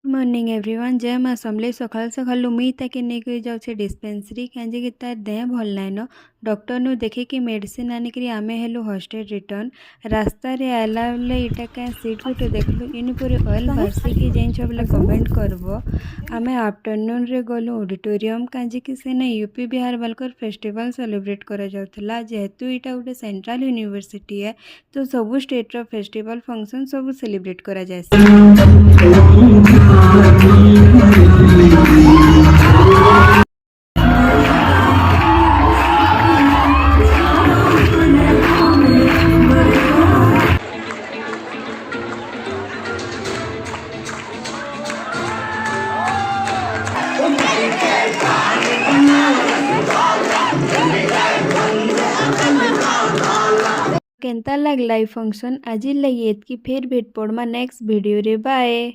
Morning everyone जय माँ समले सकाल सकाल मुई ताके नहीं जाऊे डिस्पेंसरी कहीं तार देह भल नाइन डॉक्टर नु देखिकी मेडिसिन आनिक आमे हेलु हॉस्टेल रिटर्न रास्ता रे आला बेले इटा क्या सीट गुटे देखलु इन पूरे ऑयल बासिकी जाइछ बोले कमेंट करब आमे आफ्टरनून रे गलु ऑडिटोरियम कहीं कि सेने यूपी बिहार बालकर फेस्टिवल सेलिब्रेट करा जाउथला जेहेतु इटा गोटे सेंट्रल यूनिवर्सिटी है तो सबू स्टेट रो फेस्टिवल फंक्शन सब सेलिब्रेट करा जाए। केंता लागला फंक्शन आज लगी एतकी फेर भेट पड़मा नेक्स्ट वीडियो रे बाय।